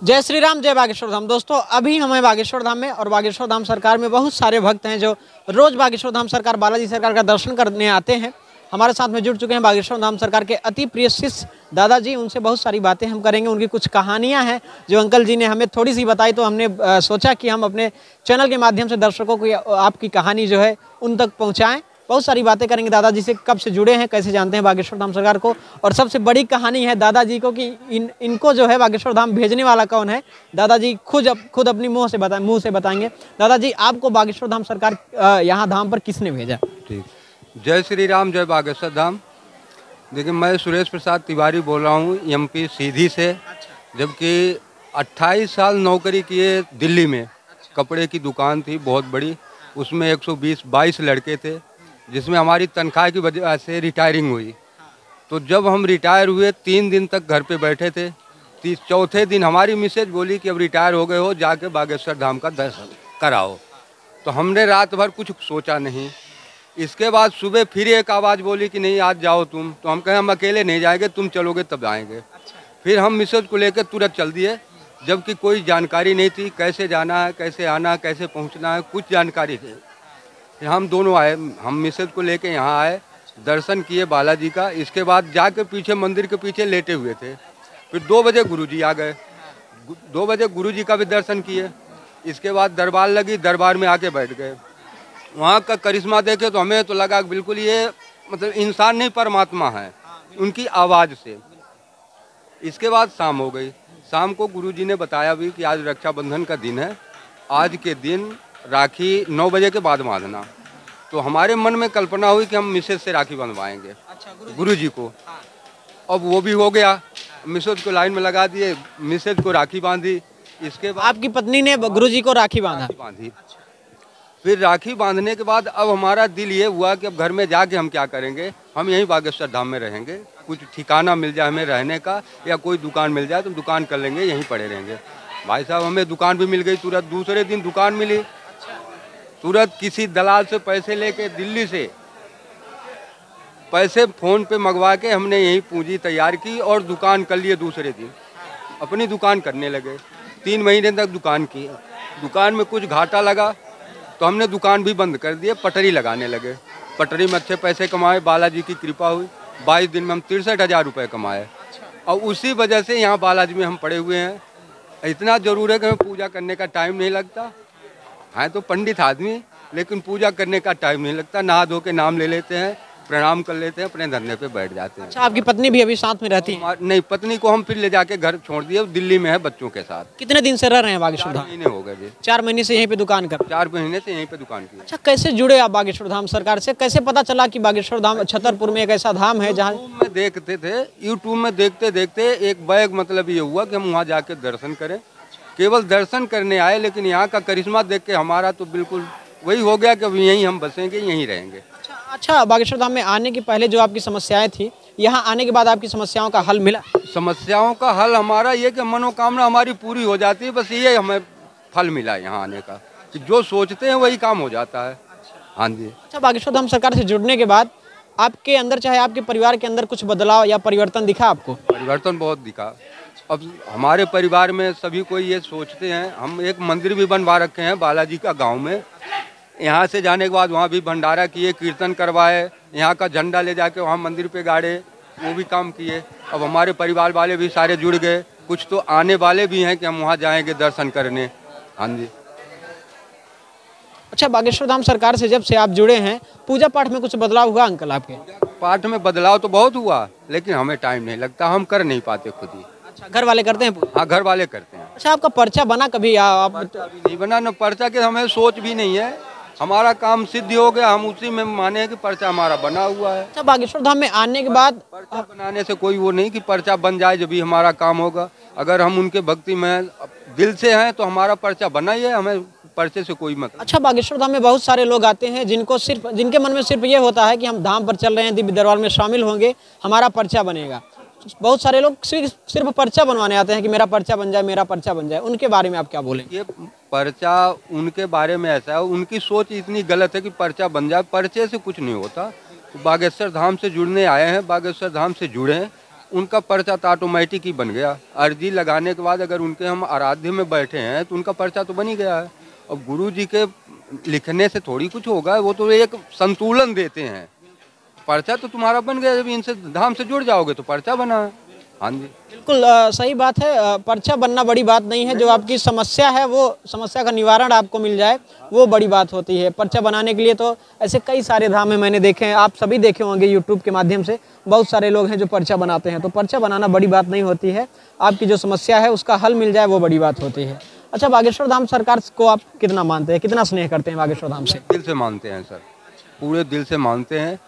जय श्री राम, जय बागेश्वर धाम। दोस्तों, अभी हम हैं बागेश्वर धाम में और बागेश्वर धाम सरकार में बहुत सारे भक्त हैं जो रोज बागेश्वर धाम सरकार बालाजी सरकार का दर्शन करने आते हैं। हमारे साथ में जुड़ चुके हैं बागेश्वर धाम सरकार के अति प्रिय शिष्य दादाजी। उनसे बहुत सारी बातें हम करेंगे, उनकी कुछ कहानियां हैं जो अंकल जी ने हमें थोड़ी सी बताई, तो हमने सोचा कि हम अपने चैनल के माध्यम से दर्शकों को आपकी कहानी जो है उन तक पहुँचाएँ। बहुत सारी बातें करेंगे दादाजी से, कब से जुड़े हैं, कैसे जानते हैं बागेश्वर धाम सरकार को, और सबसे बड़ी कहानी है दादाजी को कि इनको जो है बागेश्वर धाम भेजने वाला कौन है। दादाजी खुद अपनी मुंह से बताएंगे। दादाजी, आपको बागेश्वर धाम सरकार यहाँ धाम पर किसने भेजा? ठीक। जय श्री राम, जय बागेश्वर धाम। देखिए, मैं सुरेश प्रसाद तिवारी बोल रहा हूँ एमपी सीधी से। जबकि 28 साल नौकरी किए दिल्ली में। कपड़े की दुकान थी बहुत बड़ी, उसमें 122 लड़के थे, जिसमें हमारी तनख्वाह की वजह से रिटायरिंग हुई। तो जब हम रिटायर हुए 3 दिन तक घर पे बैठे थे। चौथे दिन हमारी मिसेज बोली कि अब रिटायर हो गए हो, जाके बागेश्वर धाम का दर्शन कराओ। तो हमने रात भर कुछ सोचा नहीं। इसके बाद सुबह फिर एक आवाज़ बोली कि नहीं आज जाओ तुम। तो हम कहें हम अकेले नहीं जाएंगे, तुम चलोगे तब आएंगे। फिर हम मिसेज को लेकर तुरंत चल दिए, जबकि कोई जानकारी नहीं थी कैसे जाना है, कैसे आना है, कैसे पहुंचना है, कुछ जानकारी नहीं। फिर हम दोनों आए, हम मिसेज को लेके यहाँ आए, दर्शन किए बालाजी का। इसके बाद जाके पीछे मंदिर के पीछे लेटे हुए थे। फिर 2 बजे गुरुजी आ गए, 2 बजे गुरुजी का भी दर्शन किए। इसके बाद दरबार लगी, दरबार में आके बैठ गए। वहाँ का करिश्मा देखे तो हमें तो लगा बिल्कुल ये मतलब इंसान नहीं परमात्मा है, उनकी आवाज़ से। इसके बाद शाम हो गई। शाम को गुरुजी ने बताया भी कि आज रक्षाबंधन का दिन है, आज के दिन राखी 9 बजे के बाद बांधना। तो हमारे मन में कल्पना हुई कि हम मिसेज से राखी बंधवाएंगे गुरुजी को। अब वो भी हो गया, मिसेज को लाइन में लगा दिए, मिसेज को राखी बांधी। इसके बाद आपकी पत्नी ने गुरुजी को राखी बांधी। फिर राखी बांधने के बाद अब हमारा दिल ये हुआ कि अब घर में जाके हम क्या करेंगे, हम यहीं बागेश्वर धाम में रहेंगे। कुछ ठिकाना मिल जाए हमें रहने का, या कोई दुकान मिल जाए तो दुकान कर लेंगे, यहीं पड़े रहेंगे। भाई साहब, हमें दुकान भी मिल गई तुरंत, दूसरे दिन दुकान मिली। तुरंत किसी दलाल से पैसे लेके दिल्ली से पैसे फ़ोन पे मंगवा के हमने यही पूंजी तैयार की और दुकान कर लिए। दूसरे दिन अपनी दुकान करने लगे। 3 महीने तक दुकान की। दुकान में कुछ घाटा लगा तो हमने दुकान भी बंद कर दिए, पटरी लगाने लगे। पटरी में अच्छे पैसे कमाए, बालाजी की कृपा हुई। 22 दिन में हम 63,000 रुपये कमाए। और उसी वजह से यहाँ बालाजी में हम पड़े हुए हैं। इतना ज़रूर है कि हमें पूजा करने का टाइम नहीं लगता। हैं तो पंडित आदमी, लेकिन पूजा करने का टाइम नहीं लगता। नहा धो के नाम ले लेते हैं, प्रणाम कर लेते हैं, अपने धंधे पे बैठ जाते हैं। अच्छा, आपकी पत्नी भी अभी साथ में रहती है? नहीं, पत्नी को हम फिर ले जाके घर छोड़ दिए, दिल्ली में है बच्चों के साथ। कितने दिन से रह रहे हैं बागेश्वर धाम? 4 महीने हो गए जी। 4 महीने से यहीं पे दुकान कर? 4 महीने से यहीं पे दुकान की। अच्छा, कैसे जुड़े आप बागेश्वर धाम सरकार से? कैसे पता चला कि बागेश्वर धाम छतरपुर में एक ऐसा धाम है जहाँ? में देखते थे, यूट्यूब में देखते देखते एक बैग मतलब ये हुआ कि हम वहाँ जाके दर्शन करें। केवल दर्शन करने आए, लेकिन यहाँ का करिश्मा देख के हमारा तो बिल्कुल वही हो गया कि अब यहीं हम बसेंगे, यहीं रहेंगे। अच्छा, बागेश्वर धाम में आने के पहले जो आपकी समस्याएं थी, यहाँ आने के बाद आपकी समस्याओं का हल मिला? समस्याओं का हल हमारा ये कि मनोकामना हमारी पूरी हो जाती है, बस ये हमें फल मिला यहाँ आने का कि जो सोचते हैं वही काम हो जाता है। हाँ जी। अच्छा, बागेश्वर धाम सरकार से जुड़ने के बाद आपके अंदर, चाहे आपके परिवार के अंदर, कुछ बदलाव या परिवर्तन दिखा आपको? परिवर्तन बहुत दिखा। अब हमारे परिवार में सभी कोई ये सोचते हैं, हम एक मंदिर भी बनवा रखे हैं बालाजी का गाँव में। यहाँ से जाने के बाद वहाँ भी भंडारा किए, कीर्तन करवाए, यहाँ का झंडा ले जाके वहाँ मंदिर पे गाड़े, वो भी काम किए। अब हमारे परिवार वाले भी सारे जुड़ गए, कुछ तो आने वाले भी हैं कि हम वहाँ जाएंगे दर्शन करने। हाँ जी। अच्छा, बागेश्वर धाम सरकार से जब से आप जुड़े हैं, पूजा पाठ में कुछ बदलाव हुआ अंकल आपके? पाठ में बदलाव तो बहुत हुआ, लेकिन हमें टाइम नहीं लगता, हम कर नहीं पाते खुद ही। अच्छा, घर वाले करते हैं पूजा? हाँ, घर वाले करते हैं। अच्छा, आपका पर्चा बना कभी? आप अभी नहीं बना, न पर्चा के हमें सोच भी नहीं है। हमारा काम सिद्ध हो गया, हम उसी में माने कि पर्चा हमारा बना हुआ है। अच्छा, बागेश्वर धाम में आने के बाद पर्चा बनाने से कोई वो नहीं कि पर्चा बन जाए जब भी हमारा काम होगा। अगर हम उनके भक्ति में दिल से हैं तो हमारा पर्चा बना ही है, हमें पर्चे से कोई मतलब। अच्छा, बागेश्वर धाम में बहुत सारे लोग आते हैं जिनके मन में सिर्फ ये होता है कि हम धाम पर चल रहे हैं, दिव्य दरबार में शामिल होंगे, हमारा पर्चा बनेगा। बहुत सारे लोग सिर्फ पर्चा बनवाने आते हैं कि मेरा पर्चा बन जाए, मेरा पर्चा बन जाए। उनके बारे में आप क्या बोलेंगे? ये पर्चा उनके बारे में ऐसा है, उनकी सोच इतनी गलत है कि पर्चा बन जाए। पर्चे से कुछ नहीं होता। बागेश्वर धाम से जुड़ने आए हैं, बागेश्वर धाम से जुड़े हैं, उनका पर्चा तो ऑटोमेटिक ही बन गया। अर्जी लगाने के बाद अगर उनके हम आराध्य में बैठे हैं तो उनका पर्चा तो बन ही गया है। और गुरु जी के लिखने से थोड़ी कुछ होगा, वो तो एक संतुलन देते हैं। पर्चा तो तुम्हारा बन गया, जब इनसे धाम से जुड़ जाओगे तो पर्चा बना है। हाँ जी, बिल्कुल सही बात है। पर्चा बनना बड़ी बात नहीं है, जो आपकी समस्या है वो समस्या का निवारण आपको मिल जाए वो बड़ी बात होती है। पर्चा बनाने के लिए तो ऐसे कई सारे धाम है, मैंने देखे हैं, आप सभी देखे होंगे यूट्यूब के माध्यम से, बहुत सारे लोग हैं जो पर्चा बनाते हैं। तो पर्चा बनाना बड़ी बात नहीं होती है, आपकी जो समस्या है उसका हल मिल जाए वो बड़ी बात होती है। अच्छा, बागेश्वर धाम सरकार को आप कितना मानते हैं, कितना स्नेह करते हैं बागेश्वर धाम से? दिल से मानते हैं सर, पूरे दिल से मानते हैं।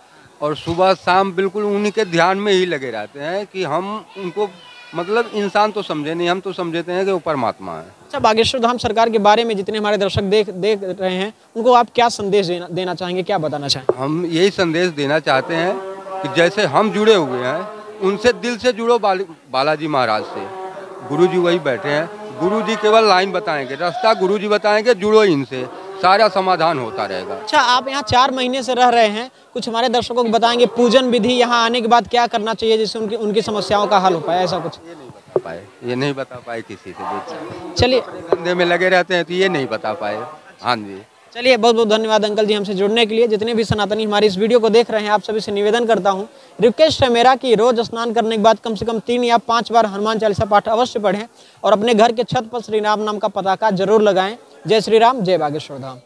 और सुबह शाम बिल्कुल उन्हीं के ध्यान में ही लगे रहते हैं कि हम उनको मतलब इंसान तो समझे नहीं, हम तो समझते हैं कि वो परमात्मा है। अच्छा, बागेश्वर धाम सरकार के बारे में जितने हमारे दर्शक देख रहे हैं उनको आप क्या संदेश देना चाहेंगे, क्या बताना चाहेंगे? हम यही संदेश देना चाहते हैं कि जैसे हम जुड़े हुए हैं उनसे दिल से जुड़ो। बालाजी महाराज से गुरुजी वही बैठे हैं, गुरुजी केवल लाइन बताएंगे, रास्ता गुरुजी बताएंगे, जुड़ो इनसे, सारा समाधान होता रहेगा। अच्छा, आप यहाँ 4 महीने से रह रहे हैं, कुछ हमारे दर्शकों को बताएंगे पूजन विधि यहाँ आने के बाद क्या करना चाहिए जिससे उनकी समस्याओं का हल हो पाए, ऐसा कुछ? ये नहीं बता पाए किसी से। चलिए, धंधे में लगे रहते हैं तो ये नहीं बता पाए। हाँ जी, चलिए, बहुत बहुत धन्यवाद अंकल जी हमसे जुड़ने के लिए। जितने भी सनातनी हमारी इस वीडियो को देख रहे हैं, आप सभी से निवेदन करता हूँ, रिक्वेस्ट है मेरा कि रोज स्नान करने के बाद कम से कम 3 या 5 बार हनुमान चालीसा पाठ अवश्य पढ़ें और अपने घर के छत पर श्री राम नाम का पताका जरूर लगाएं। जय श्री राम, जय बागेश्वर धाम।